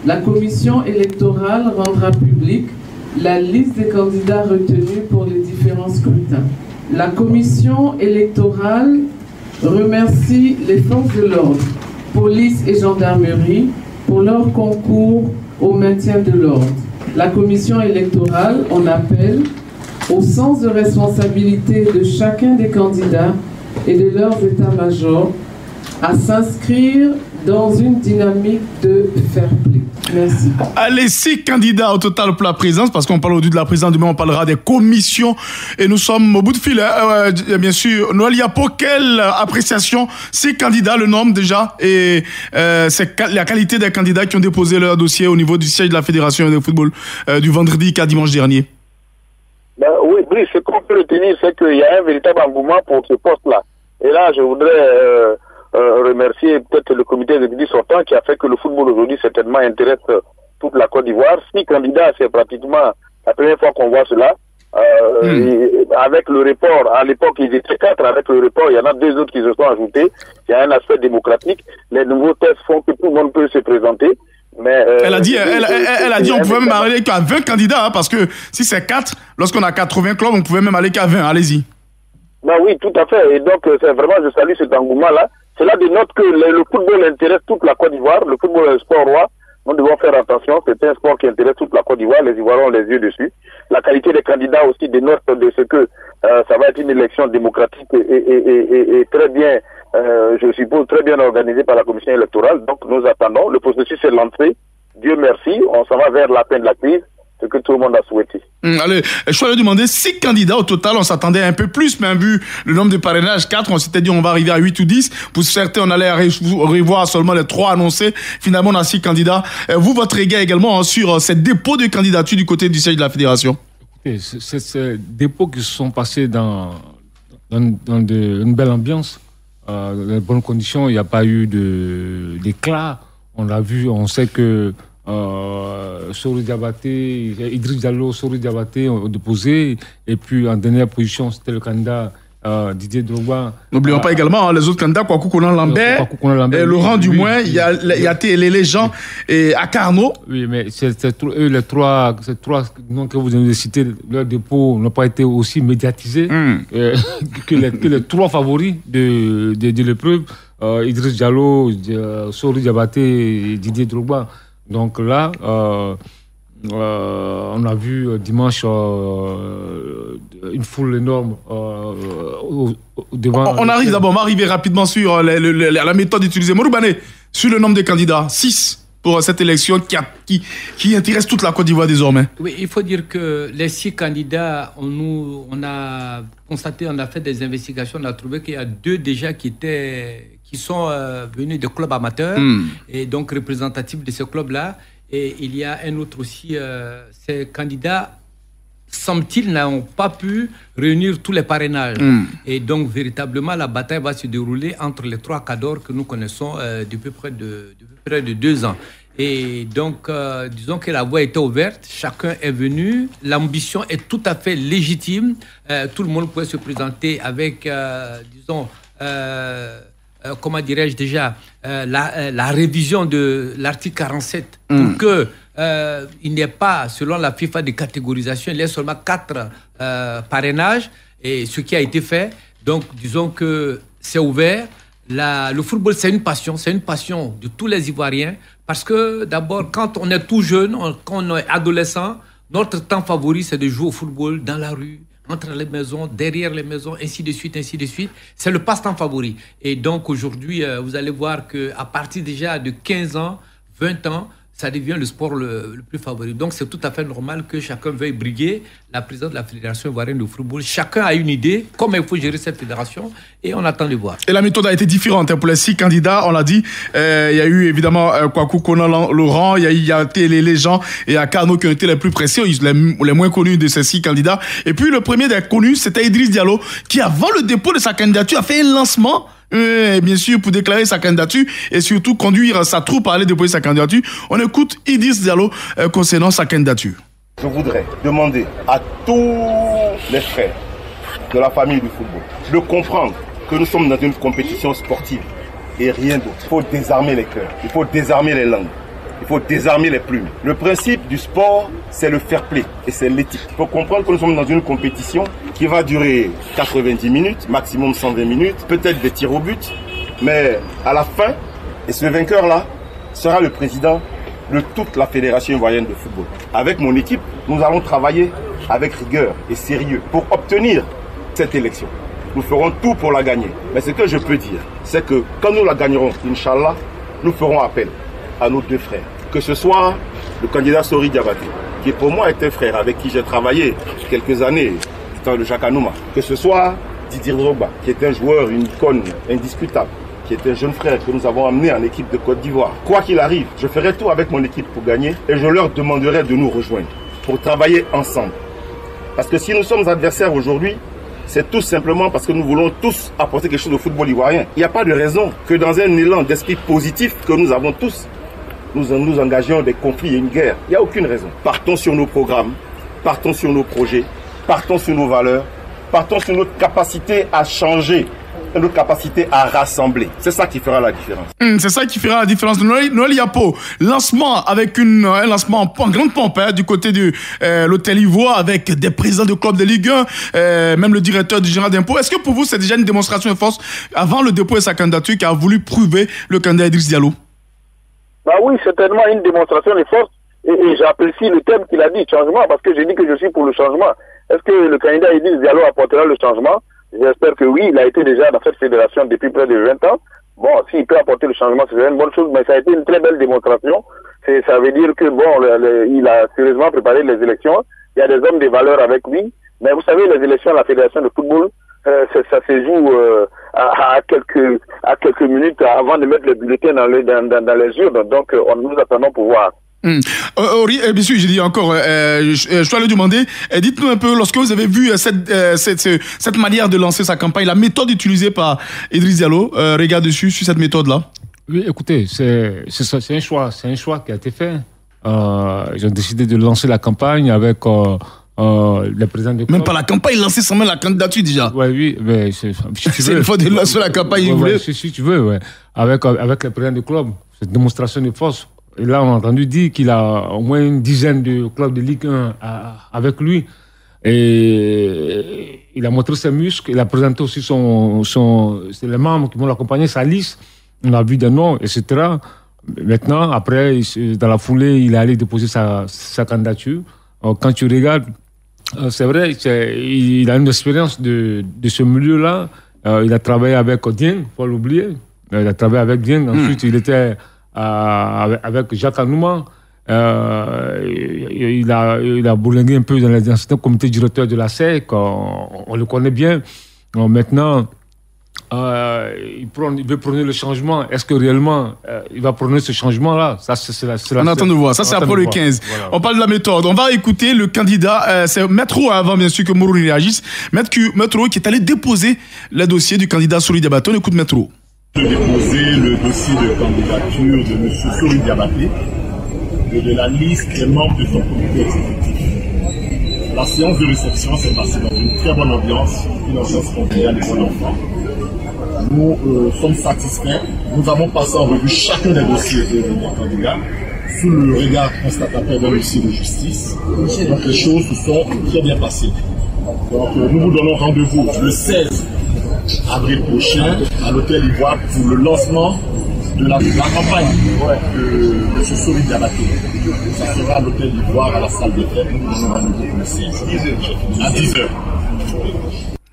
Speaker 5: la commission électorale rendra publique la liste des candidats retenus pour les différents scrutins. La commission électorale remercie les forces de l'ordre, police et gendarmerie, pour leur concours au maintien de l'ordre. La commission électorale en appelle au sens de responsabilité de chacun des candidats et de leurs états-majors à s'inscrire dans une dynamique de fair play. Merci.
Speaker 1: Allez, 6 candidats au total pour la présidence, parce qu'on parle aujourd'hui de la présidence, demain on parlera des commissions, et nous sommes au bout de fil. Bien sûr, Noël Yapo, quelle appréciation, 6 candidats, le nombre déjà, et c'est la qualité des candidats qui ont déposé leur dossier au niveau du siège de la Fédération de football du vendredi qu'à dimanche dernier.
Speaker 4: Ben, oui, Brice, ce qu'on peut retenir, c'est qu'il y a un véritable engouement pour ce poste-là. Et là, je voudrais remercier peut-être le comité exécutif sortant qui a fait que le football aujourd'hui certainement intéresse toute la Côte d'Ivoire. 6 candidats, c'est pratiquement la première fois qu'on voit cela. Avec le report, à l'époque ils étaient 4, avec le report il y en a 2 autres qui se sont ajoutés. Il y a un aspect démocratique. Les nouveaux tests font que tout le monde peut se présenter. Mais, elle a dit
Speaker 1: on pouvait même aller qu'à 20 candidats, hein, parce que si c'est 4, lorsqu'on a 80 clubs, on pouvait même aller qu'à 20. Allez-y.
Speaker 4: Ben oui, tout à fait. Et donc, c'est vraiment, je salue cet engouement-là. Cela dénote que le football intéresse toute la Côte d'Ivoire. Le football est un sport roi. Nous devons faire attention. C'est un sport qui intéresse toute la Côte d'Ivoire. Les Ivoiriens ont les yeux dessus. La qualité des candidats aussi dénote de ce que ça va être une élection démocratique et très bien, je suppose, très bien organisée par la commission électorale. Donc, nous attendons. Le processus est lancé. Dieu merci. On s'en va vers la fin de la crise. Ce que tout le monde a souhaité.
Speaker 1: Allez, je vais demander 6 candidats au total. On s'attendait un peu plus, mais vu le nombre de parrainages, 4, on s'était dit on va arriver à 8 ou 10. Pour certains, on allait revoir seulement les 3 annoncés. Finalement, on a 6 candidats. Vous, votre égard également sur ces dépôts de candidature du côté du siège de la Fédération.
Speaker 2: Écoutez, c'est ces dépôts qui se sont passés dans une belle ambiance, dans de bonnes conditions. Il n'y a pas eu d'éclat. On l'a vu, on sait que Sori Diabaté, Idriss Diallo, Sori Diabaté ont déposé, et puis en dernière position c'était le candidat Didier Drogba.
Speaker 1: N'oublions pas également les autres candidats, Kwaku Konan Lambert, et Laurent Dumoin, il y a Télé gens et Akarno.
Speaker 2: Oui, mais les trois noms que vous avez cités, leurs dépôts n'ont pas été aussi médiatisés que les 3 favoris de l'épreuve, Idriss Diallo, Sori Diabaté et Didier Drogba. Donc là, on a vu dimanche une foule énorme devant.
Speaker 1: On arrive d'abord, on va arriver rapidement sur la méthode utilisée. Moroubane, sur le nombre de candidats, 6 pour cette élection qui intéresse toute la Côte d'Ivoire désormais.
Speaker 3: Oui, il faut dire que les 6 candidats, on a constaté, on a fait des investigations, on a trouvé qu'il y a 2 déjà qui sont venus de clubs amateurs et donc représentatifs de ce club-là. Et il y a un autre aussi, ces candidats, semble-t-il, n'ont pas pu réunir tous les parrainages. Et donc, véritablement, la bataille va se dérouler entre les 3 cadors que nous connaissons depuis près de 2 ans. Et donc, disons que la voie était ouverte, chacun est venu, l'ambition est tout à fait légitime, tout le monde pouvait se présenter avec, comment dirais-je déjà, la révision de l'article 47 pour que il n'y ait pas, selon la FIFA, de catégorisation, il y a seulement 4 parrainages, et ce qui a été fait. Donc, disons que c'est ouvert. Le football, c'est une passion de tous les Ivoiriens, parce que d'abord, quand on est tout jeune, quand on est adolescent, notre temps favori, c'est de jouer au football dans la rue, entre les maisons, derrière les maisons, ainsi de suite, ainsi de suite. C'est le passe-temps favori. Et donc, aujourd'hui, vous allez voir qu'à partir déjà de 15 ans, 20 ans, ça devient le sport le plus favori. Donc, c'est tout à fait normal que chacun veuille briguer la présidence de la Fédération ivoirienne de football. Chacun a une idée, comment il faut gérer cette fédération, et on attend de voir.
Speaker 1: Et la méthode a été différente pour les 6 candidats, on l'a dit. Il y a eu évidemment Kwaku Kona Laurent, il y a les gens, et il y a Kano qui ont été les plus précis, les moins connus de ces 6 candidats. Et puis le premier des connus, c'était Idriss Diallo, qui avant le dépôt de sa candidature a fait un lancement, bien sûr, pour déclarer sa candidature et surtout conduire sa troupe à aller déposer sa candidature. On écoute Idriss Diallo concernant sa candidature.
Speaker 6: Je voudrais demander à tous les frères de la famille du football de comprendre que nous sommes dans une compétition sportive et rien d'autre. Il faut désarmer les cœurs, il faut désarmer les langues, il faut désarmer les plumes. Le principe du sport, c'est le fair play et c'est l'éthique. Il faut comprendre que nous sommes dans une compétition qui va durer 90 minutes, maximum 120 minutes, peut-être des tirs au but, mais à la fin, et ce vainqueur-là sera le président de toute la Fédération ivoirienne de football. Avec mon équipe, nous allons travailler avec rigueur et sérieux pour obtenir cette élection. Nous ferons tout pour la gagner. Mais ce que je peux dire, c'est que quand nous la gagnerons, Inch'Allah, nous ferons appel à nos 2 frères. Que ce soit le candidat Sori Diabaté, qui pour moi est un frère avec qui j'ai travaillé quelques années, du temps de Jacques Anouma. Que ce soit Didier Drogba, qui est un joueur, une icône indiscutable, qui est un jeune frère que nous avons amené en équipe de Côte d'Ivoire. Quoi qu'il arrive, je ferai tout avec mon équipe pour gagner et je leur demanderai de nous rejoindre pour travailler ensemble. Parce que si nous sommes adversaires aujourd'hui, c'est tout simplement parce que nous voulons tous apporter quelque chose au football ivoirien. Il n'y a pas de raison que dans un élan d'esprit positif que nous avons tous, nous engagions des conflits et une guerre. Il n'y a aucune raison. Partons sur nos programmes, partons sur nos projets, partons sur nos valeurs, partons sur notre capacité à changer, notre capacité à rassembler. C'est ça qui fera la différence.
Speaker 1: C'est ça qui fera la différence. Noël Yapo, lancement avec un lancement en grande pompe du côté de l'Hôtel Ivoire avec des présidents de clubs de Ligue 1, même le directeur du général d'impôt. Est-ce que pour vous, c'est déjà une démonstration de force avant le dépôt de sa candidature qui a voulu prouver le candidat Idriss Diallo?
Speaker 4: Bah oui, certainement une démonstration de force. Et j'apprécie le thème qu'il a dit, changement, parce que j'ai dit que je suis pour le changement. Est-ce que le candidat Idriss Diallo apportera le changement? J'espère que oui, il a été déjà dans cette fédération depuis près de 20 ans. Bon, s'il peut apporter le changement, c'est une bonne chose, mais ça a été une très belle démonstration. Ça veut dire que, bon, il a sérieusement préparé les élections. Il y a des hommes de valeur avec lui. Mais vous savez, les élections à la fédération de football, ça se joue à quelques minutes avant de mettre le bulletin dans les urnes. Donc, nous attendons pour voir.
Speaker 1: Bien sûr, j'ai dit encore, je dois le demander, dites-nous un peu, lorsque vous avez vu cette manière de lancer sa campagne, la méthode utilisée par Idriss Diallo, regard dessus sur cette méthode-là.
Speaker 2: Oui, écoutez, c'est un choix qui a été fait. Ils ont décidé de lancer la campagne avec le président de club.
Speaker 1: Même pas la campagne, lancer seulement la candidature déjà.
Speaker 2: Ouais, oui, mais si
Speaker 1: c'est une fois de lancer la campagne,
Speaker 2: si tu veux, ouais. Avec le président du club, c'est une démonstration de force. Et là, on a entendu dire qu'il a au moins une dizaine de clubs de Ligue 1 avec lui. Et il a montré ses muscles. Il a présenté aussi c'est les membres qui vont l'accompagner, sa liste. On a vu des noms, etc. Maintenant, après, dans la foulée, il est allé déposer sa candidature. Quand tu regardes, c'est vrai, il a une expérience de ce milieu-là. Il a travaillé avec Dieng, faut l'oublier. Il a travaillé avec Dieng. Ensuite, il était avec Jacques Anouma. Il a bourlingué un peu dans certains comités directeurs de la SEC. On le connaît bien. Maintenant, il veut prôner le changement. Est-ce que réellement il va prôner ce changement-là? Ça,
Speaker 1: on attend de voir. Ça, c'est après le 15. Voilà. On parle de la méthode. On va écouter le candidat. C'est Metro avant, bien sûr, que Mourouni réagisse. Metro qui est allé déposer le dossier du candidat Sori Diabaté. On écoute Metro.
Speaker 7: Déposer le dossier de candidature de M. Sori Diabaté et de la liste des membres de son comité exécutif. La séance de réception s'est passée dans une très bonne ambiance conviviale et bon enfant. Nous sommes satisfaits. Nous avons passé en revue chacun des dossiers des candidats sous le regard constatateur d'un dossier de justice. Donc les choses se sont très bien passées. Donc nous vous donnons rendez-vous le 16 avril prochain à l'hôtel Ivoire pour le lancement de la campagne de ce Sori Diabaté. Ça sera à l'hôtel Ivoire à la salle des fêtes. Nous vous donnons rendez-vous le 16 à 10h.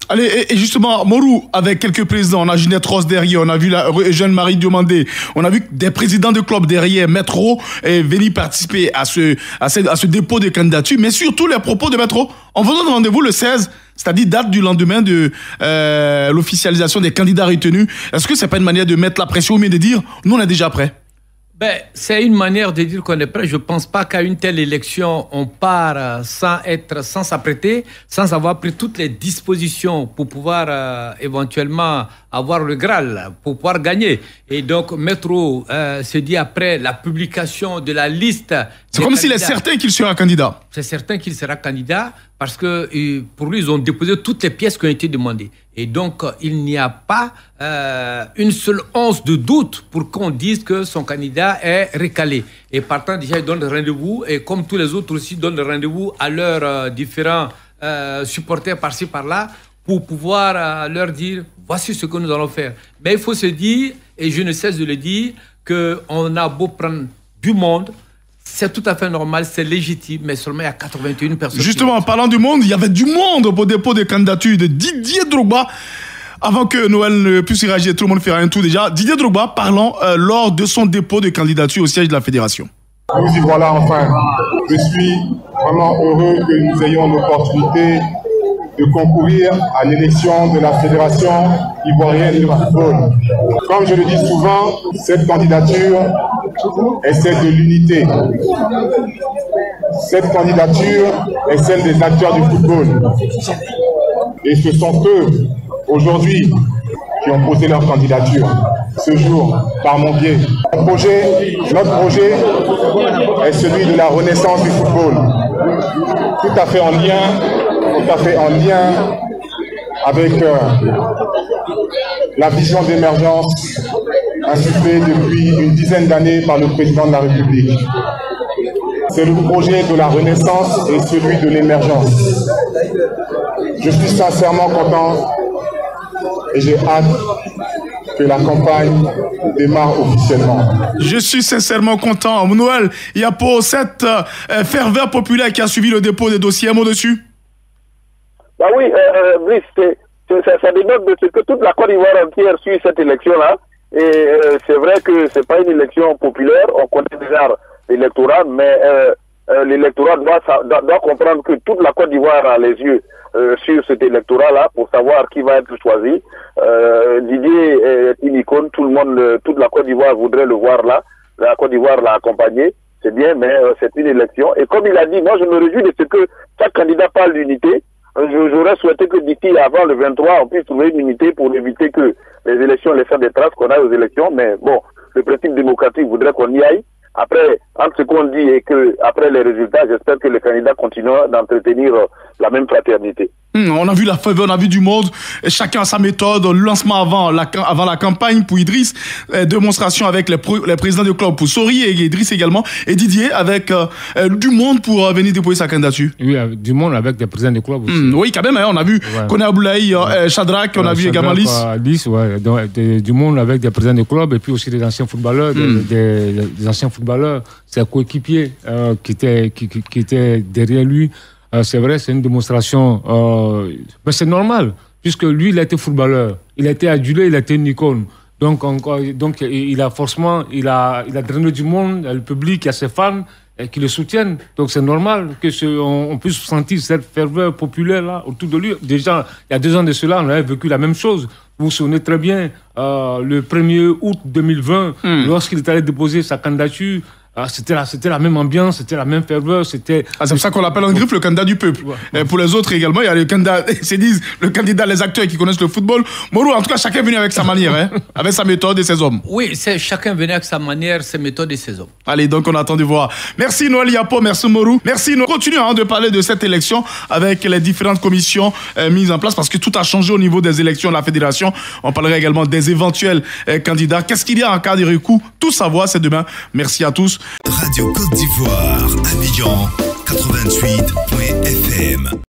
Speaker 1: Allez, et justement, Morou, avec quelques présidents, on a Ginette Ross derrière, on a vu la jeune Marie Diomandé, on a vu des présidents de clubs derrière, Maître O est venu participer à ce dépôt de candidature, mais surtout les propos de Maître O. On vous donne rendez-vous le 16, c'est-à-dire date du lendemain de l'officialisation des candidats retenus. Est-ce que c'est pas une manière de mettre la pression ou bien de dire, nous on est déjà prêts?
Speaker 3: C'est une manière de dire qu'on est prêt. Je ne pense pas qu'à une telle élection, on part sans s'apprêter, sans avoir pris toutes les dispositions pour pouvoir éventuellement avoir le Graal, pour pouvoir gagner. Et donc, Maître O se dit après la publication de la liste...
Speaker 1: C'est comme s'il est certain qu'il sera candidat.
Speaker 3: C'est certain qu'il sera candidat parce que pour lui, ils ont déposé toutes les pièces qui ont été demandées. Et donc, il n'y a pas une seule once de doute pour qu'on dise que son candidat est recalé. Et partant, déjà, il donne le rendez-vous. Et comme tous les autres aussi, donnent le rendez-vous à leurs différents supporters par-ci, par-là, pour pouvoir leur dire, voici ce que nous allons faire. Mais il faut se dire, et je ne cesse de le dire, qu'on a beau prendre du monde, c'est tout à fait normal, c'est légitime, mais seulement il y a 81 personnes.
Speaker 1: Justement, en parlant du monde, il y avait du monde au dépôt de candidature de Didier Drogba. Avant que Noël ne puisse y réagir, tout le monde fera un tour déjà. Didier Drogba parlant lors de son dépôt de candidature au siège de la fédération.
Speaker 8: Nous y voilà enfin. Je suis vraiment heureux que nous ayons l'opportunité de concourir à l'élection de la Fédération ivoirienne de football. Comme je le dis souvent, cette candidature est celle de l'unité. Cette candidature est celle des acteurs du football. Et ce sont eux, aujourd'hui, qui ont posé leur candidature ce jour, par mon biais. Notre projet est celui de la renaissance du football. Tout à fait en lien avec la vision d'émergence insufflée depuis une dizaine d'années par le président de la République. C'est le projet de la renaissance et celui de l'émergence. Je suis sincèrement content et j'ai hâte que la campagne démarre officiellement.
Speaker 1: Je suis sincèrement content. Noël, il y a pour cette ferveur populaire qui a suivi le dépôt des dossiers, un mot dessus?
Speaker 4: Bah oui, Brice, ça dénote de ce que toute la Côte d'Ivoire entière suit cette élection-là. Et c'est vrai que c'est pas une élection populaire, on connaît déjà l'électorat, mais l'électorat doit comprendre que toute la Côte d'Ivoire a les yeux sur cet électorat-là pour savoir qui va être choisi. Didier est une icône, toute la Côte d'Ivoire voudrait le voir là. La Côte d'Ivoire l'a accompagné, c'est bien, mais c'est une élection. Et comme il a dit, moi je me réjouis de ce que chaque candidat parle d'unité. J'aurais souhaité que d'ici avant le 23, on puisse trouver une unité pour éviter que les élections laissent des traces qu'on a aux élections. Mais bon, le principe démocratique voudrait qu'on y aille. Après, entre ce qu'on dit et que après les résultats, j'espère que les candidats continueront d'entretenir la même fraternité.
Speaker 1: On a vu la faveur, on a vu du monde, chacun a sa méthode, le lancement avant la campagne pour Idriss, démonstration avec les présidents de club pour Sori et Idriss également, et Didier avec du monde pour venir déposer sa candidature.
Speaker 2: Oui, du monde avec des présidents de club aussi.
Speaker 1: Oui, quand même, hein, on a vu Koné Aboulaye, Shadrack, on a vu également Lys.
Speaker 2: Du monde avec des présidents de club et puis aussi des anciens footballeurs, des anciens footballeurs, ses coéquipiers qui étaient derrière lui. C'est vrai, c'est une démonstration, mais c'est normal, puisque lui, il a été footballeur, il a été adulé, il a été une icône. Donc il a forcément, il a drainé du monde, le public, il y a ses fans qui le soutiennent. Donc c'est normal qu'on puisse sentir cette ferveur populaire là autour de lui. Déjà, il y a 2 ans de cela, on avait vécu la même chose. Vous vous souvenez très bien, le 1er août 2020, lorsqu'il est allé déposer sa candidature, C'était la même ambiance, c'était la même ferveur, c'était...
Speaker 1: c'est pour ça qu'on l'appelle en griffe le candidat du peuple. Ouais. Et pour les autres également, il y a le candidat, les acteurs qui connaissent le football. Moro, en tout cas, chacun est venu avec sa manière, hein, avec sa méthode et ses hommes.
Speaker 3: Oui, chacun venait avec sa manière, ses méthodes et ses hommes.
Speaker 1: Allez, donc on attend de voir. Merci Noël Yapo, merci Moro. Merci, nous continuons de parler de cette élection avec les différentes commissions mises en place parce que tout a changé au niveau des élections de la fédération. On parlera également des éventuels candidats. Qu'est-ce qu'il y a en cas de recours? Tout savoir, c'est demain. Merci à tous.
Speaker 9: Radio Côte d'Ivoire, Abidjan 88.fm.